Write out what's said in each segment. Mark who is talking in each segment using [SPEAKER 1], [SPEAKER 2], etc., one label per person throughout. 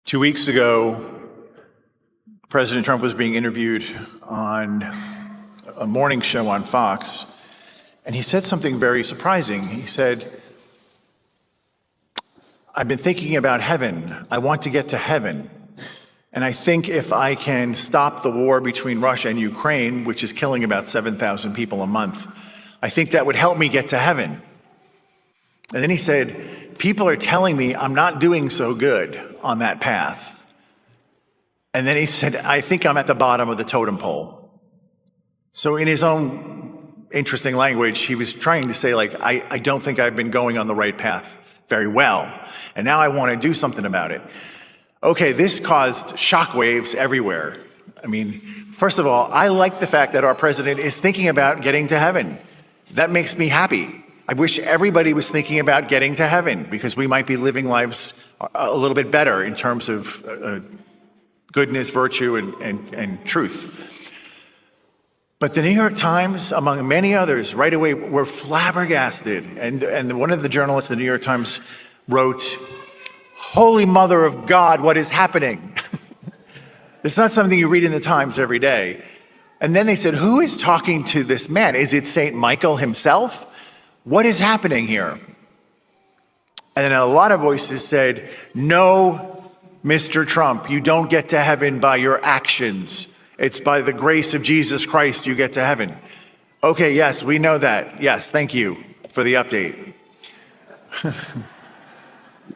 [SPEAKER 1] 2 weeks ago, President Trump was being interviewed on a morning show on Fox, and he said something very surprising. He said, "I've been thinking about heaven. I want to get to heaven. And I think if I can stop the war between Russia and Ukraine, which is killing about 7,000 people a month, I think that would help me get to heaven." And then he said, "People are telling me I'm not doing so good on that path." And then he said, "I think I'm at the bottom of the totem pole." So in his own interesting language, he was trying to say, I don't think I've been going on the right path very well. And now I want to do something about it. Okay, this caused shockwaves everywhere. I mean, first of all, I like the fact that our president is thinking about getting to heaven. That makes me happy. I wish everybody was thinking about getting to heaven, because we might be living lives a little bit better in terms of goodness, virtue, and truth. But the New York Times, among many others, right away were flabbergasted. And one of the journalists of the New York Times wrote, "Holy Mother of God, what is happening?" It's not something you read in the Times every day. And then they said, "Who is talking to this man? Is it St. Michael himself? What is happening here?" And then a lot of voices said, "No, Mr. Trump, you don't get to heaven by your actions. It's by the grace of Jesus Christ you get to heaven." Okay, yes, we know that. Yes, thank you for the update.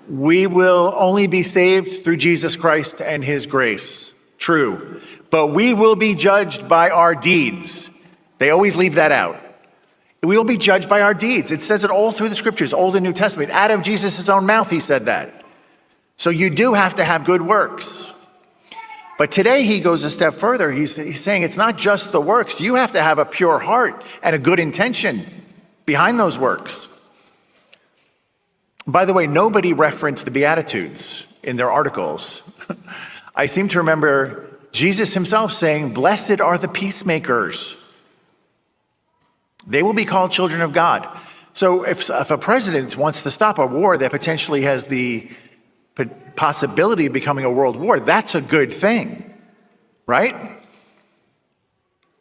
[SPEAKER 1] We will only be saved through Jesus Christ and his grace. True. But we will be judged by our deeds. They always leave that out. We will be judged by our deeds. It says it all through the scriptures, Old and New Testament. Out of Jesus' own mouth, he said that. So you do have to have good works. But today he goes a step further. He's saying it's not just the works. You have to have a pure heart and a good intention behind those works. By the way, nobody referenced the Beatitudes in their articles. I seem to remember Jesus himself saying, "Blessed are the peacemakers. They will be called children of God." So if a president wants to stop a war that potentially has the possibility of becoming a world war, that's a good thing, right?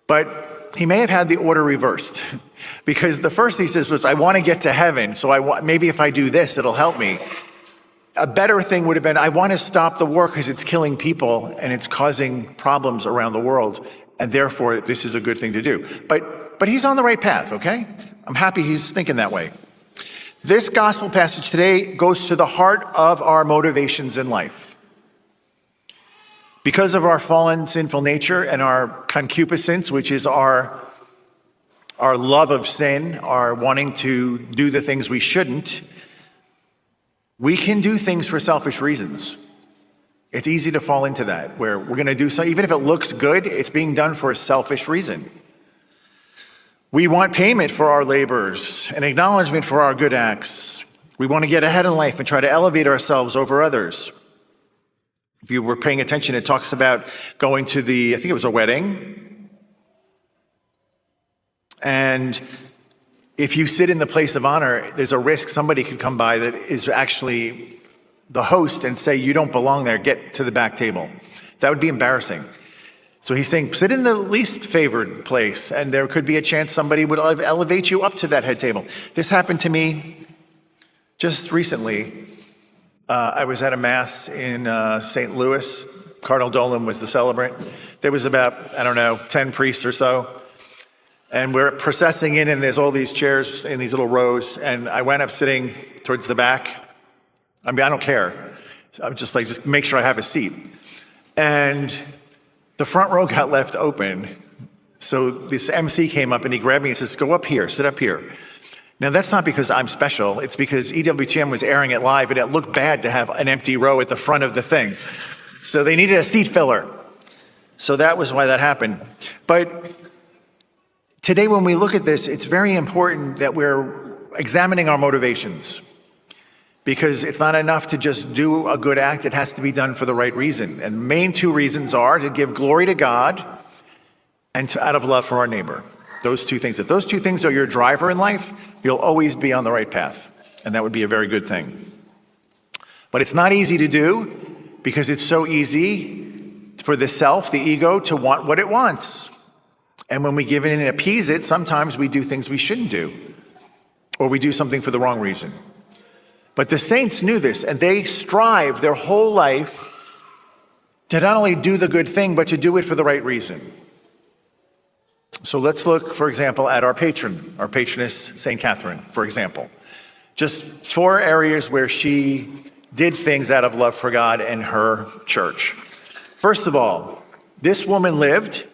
[SPEAKER 1] But he may have had the order reversed, because the first he says was, "I want to get to heaven, so maybe if I do this, it'll help me." A better thing would have been, "I want to stop the war because it's killing people and it's causing problems around the world, and therefore this is a good thing to do." But he's on the right path, okay? I'm happy he's thinking that way. This gospel passage today goes to the heart of our motivations in life. Because of our fallen, sinful nature and our concupiscence, which is our love of sin, our wanting to do the things we shouldn't, we can do things for selfish reasons. It's easy to fall into that, where we're going to do something, even if it looks good, it's being done for a selfish reason. We want payment for our labors and acknowledgement for our good acts. We want to get ahead in life and try to elevate ourselves over others. If you were paying attention, it talks about going to I think it was a wedding. And if you sit in the place of honor, there's a risk somebody could come by that is actually the host and say, "You don't belong there, get to the back table." That would be embarrassing. So he's saying, sit in the least favored place, and there could be a chance somebody would elevate you up to that head table. This happened to me just recently. I was at a mass in St. Louis. Cardinal Dolan was the celebrant. There was about, 10 priests or so. And we're processing in, and there's all these chairs in these little rows. And I wound up sitting towards the back. I mean, I don't care. I'm just make sure I have a seat. And the front row got left open. So this MC came up and he grabbed me and says, "Go up here, sit up here." Now that's not because I'm special. It's because EWTN was airing it live and it looked bad to have an empty row at the front of the thing. So they needed a seat filler. So that was why that happened. But today when we look at this, it's very important that we're examining our motivations. Because it's not enough to just do a good act, it has to be done for the right reason. And the main two reasons are to give glory to God and out of love for our neighbor. Those two things. If those two things are your driver in life, you'll always be on the right path. And that would be a very good thing. But it's not easy to do. because it's so easy for the self, the ego, to want what it wants. And when we give in and appease it, sometimes we do things we shouldn't do, or we do something for the wrong reason. But the saints knew this, and they strive their whole life to not only do the good thing, but to do it for the right reason. So let's look, for example, at our patroness, St. Catherine, for example. Just 4 areas where she did things out of love for God and her church. First of all, this woman lived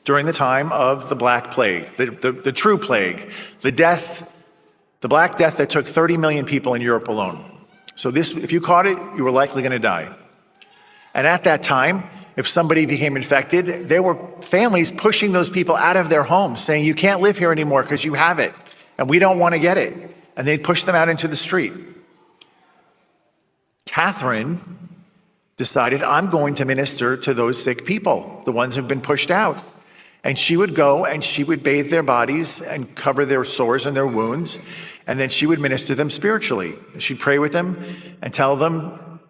[SPEAKER 1] during the time of the Black Plague, the true plague, the Black Death that took 30 million people in Europe alone. So if you caught it, you were likely going to die. And at that time, if somebody became infected, there were families pushing those people out of their homes, saying, you can't live here anymore because you have it, and we don't want to get it. And they'd push them out into the street. Catherine decided, I'm going to minister to those sick people, the ones who've been pushed out. And she would go and she would bathe their bodies and cover their sores and their wounds. And then she would minister to them spiritually. She'd pray with them and tell them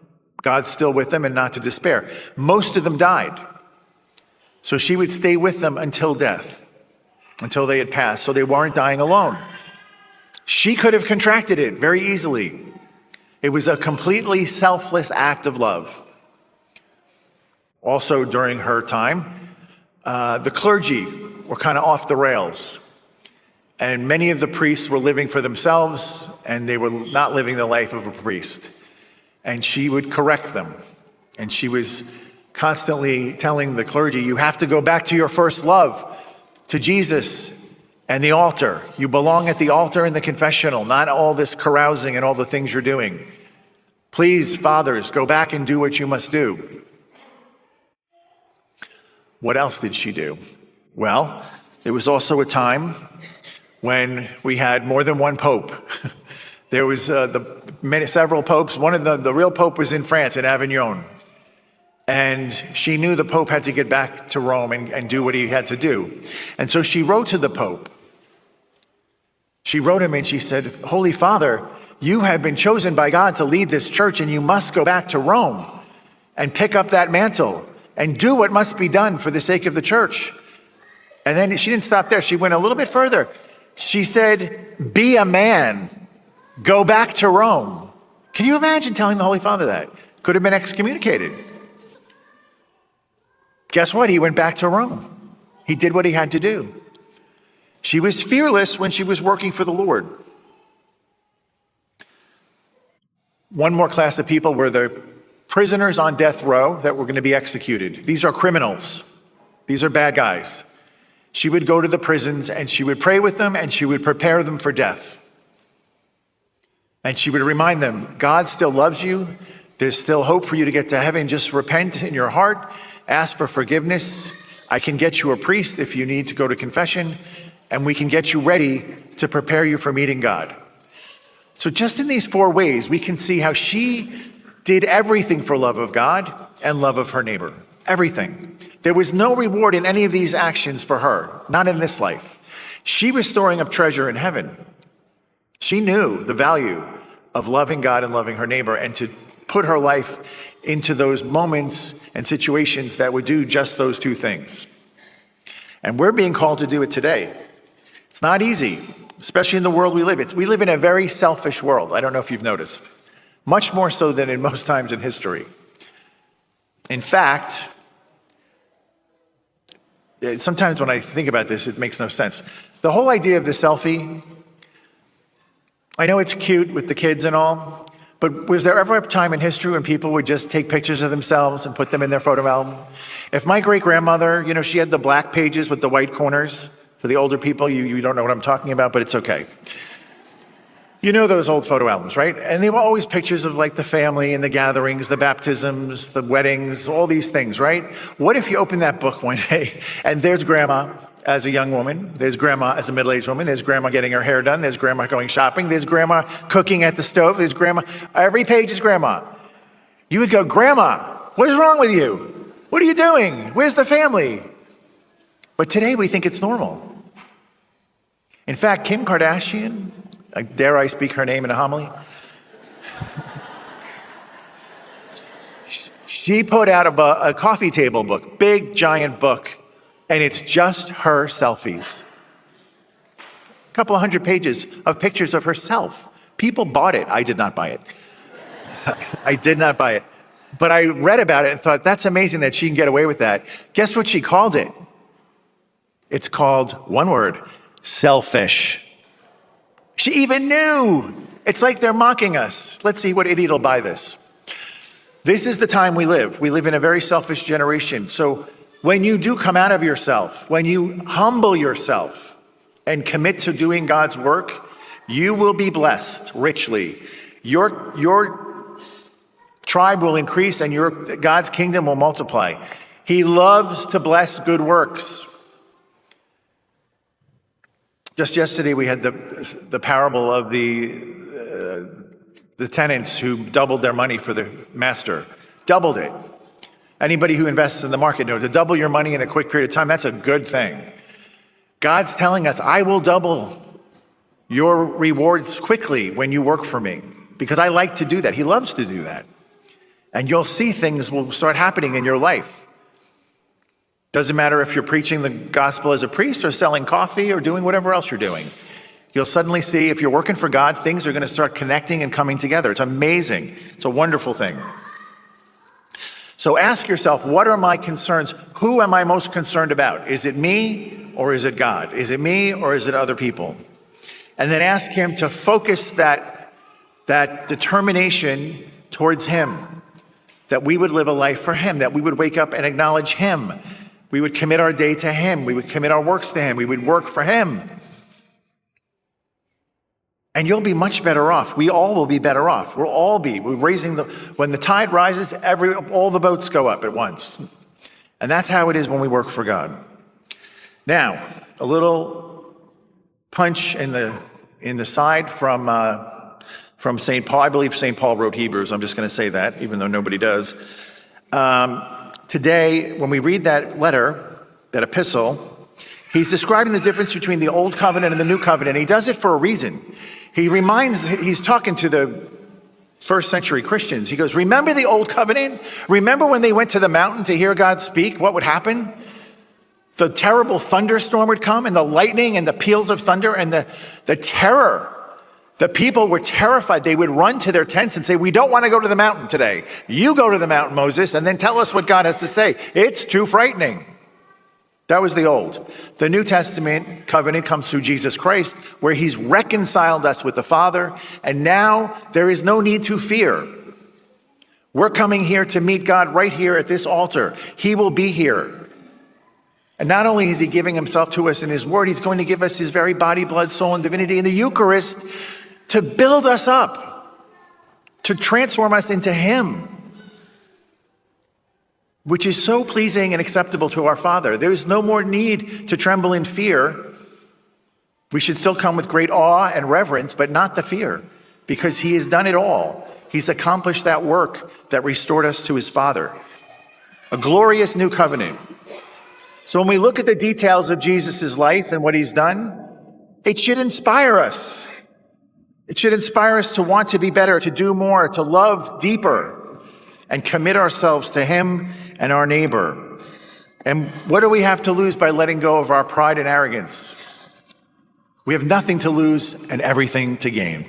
[SPEAKER 1] God's still with them and not to despair. Most of them died. So she would stay with them until death, until they had passed, so they weren't dying alone. She could have contracted it very easily. It was a completely selfless act of love. Also during her time, the clergy were kind of off the rails. And many of the priests were living for themselves, and they were not living the life of a priest. And she would correct them. And she was constantly telling the clergy, you have to go back to your first love, to Jesus and the altar. You belong at the altar and the confessional, not all this carousing and all the things you're doing. Please, fathers, go back and do what you must do. What else did she do? Well, there was also a time when we had more than one pope. There was several popes. One of the real pope was in France, in Avignon. And she knew the pope had to get back to Rome and do what he had to do. And so she wrote to the pope. She wrote him and she said, Holy Father, you have been chosen by God to lead this church, and you must go back to Rome and pick up that mantle and do what must be done for the sake of the church. And then she didn't stop there. She went a little bit further. She said, be a man. Go back to Rome. Can you imagine telling the Holy Father that? Could have been excommunicated. Guess what? He went back to Rome. He did what he had to do. She was fearless when she was working for the Lord. One more class of people were the prisoners on death row that were going to be executed. These are criminals. These are bad guys. She would go to the prisons and she would pray with them and she would prepare them for death. And she would remind them, God still loves you. There's still hope for you to get to heaven. Just repent in your heart. Ask for forgiveness. I can get you a priest if you need to go to confession. And we can get you ready to prepare you for meeting God. So just in these 4 ways, we can see how she did everything for love of God and love of her neighbor. Everything. There was no reward in any of these actions for her, not in this life. She was storing up treasure in heaven. She knew the value of loving God and loving her neighbor, and to put her life into those moments and situations that would do just those 2 things. And we're being called to do it today. It's not easy, especially in the world we live in. We live in a very selfish world. I don't know if you've noticed. Much more so than in most times in history. In fact, sometimes when I think about this, it makes no sense. The whole idea of the selfie, I know it's cute with the kids and all, but was there ever a time in history when people would just take pictures of themselves and put them in their photo album? If my great-grandmother, she had the black pages with the white corners. For the older people, you don't know what I'm talking about, but it's okay. You know those old photo albums, right? And they were always pictures of like the family and the gatherings, the baptisms, the weddings, all these things, right? What if you open that book one day and there's grandma as a young woman, there's grandma as a middle-aged woman, there's grandma getting her hair done, there's grandma going shopping, there's grandma cooking at the stove, there's grandma, every page is grandma. You would go, Grandma, what is wrong with you? What are you doing? Where's the family? But today we think it's normal. In fact, Kim Kardashian, dare I speak her name in a homily? She put out a coffee table book, big, giant book, and it's just her selfies. A couple of 100 pages of pictures of herself. People bought it. I did not buy it. I did not buy it. But I read about it and thought, that's amazing that she can get away with that. Guess what she called it? It's called, one word, selfish. She even knew. It's like they're mocking us. Let's see what idiot will buy this. This is the time we live. We live in a very selfish generation. So when you do come out of yourself, when you humble yourself and commit to doing God's work, you will be blessed richly. Your tribe will increase and God's kingdom will multiply. He loves to bless good works. Just yesterday, we had the parable of the tenants who doubled their money for the master. Doubled it. Anybody who invests in the market knows to double your money in a quick period of time, that's a good thing. God's telling us, I will double your rewards quickly when you work for me, because I like to do that. He loves to do that. And you'll see things will start happening in your life. Doesn't matter if you're preaching the gospel as a priest or selling coffee or doing whatever else you're doing. You'll suddenly see if you're working for God, things are going to start connecting and coming together. It's amazing. It's a wonderful thing. So ask yourself, what are my concerns? Who am I most concerned about? Is it me or is it God? Is it me or is it other people? And then ask him to focus that determination towards him, that we would live a life for him, that we would wake up and acknowledge him. We would commit our day to him. We would commit our works to him. We would work for him. And you'll be much better off. We all will be better off. We'll all be. When the tide rises, all the boats go up at once. And that's how it is when we work for God. Now, a little punch in the side from St. Paul. I believe St. Paul wrote Hebrews. I'm just going to say that, even though nobody does. Today, when we read that letter, that epistle, he's describing the difference between the old covenant and the new covenant. He does it for a reason. He's talking to the first century Christians. He goes, remember the old covenant? Remember when they went to the mountain to hear God speak? What would happen? The terrible thunderstorm would come and the lightning and the peals of thunder and the terror. The people were terrified. They would run to their tents and say, we don't want to go to the mountain today. You go to the mountain, Moses, and then tell us what God has to say. It's too frightening. That was the old. The New Testament covenant comes through Jesus Christ, where he's reconciled us with the Father, and now there is no need to fear. We're coming here to meet God right here at this altar. He will be here. And not only is he giving himself to us in his word, he's going to give us his very body, blood, soul, and divinity in the Eucharist to build us up, to transform us into him, which is so pleasing and acceptable to our Father. There is no more need to tremble in fear. We should still come with great awe and reverence, but not the fear, because he has done it all. He's accomplished that work that restored us to his Father. A glorious new covenant. So when we look at the details of Jesus' life and what he's done, it should inspire us. It should inspire us to want to be better, to do more, to love deeper, and commit ourselves to him and our neighbor. And what do we have to lose by letting go of our pride and arrogance? We have nothing to lose and everything to gain.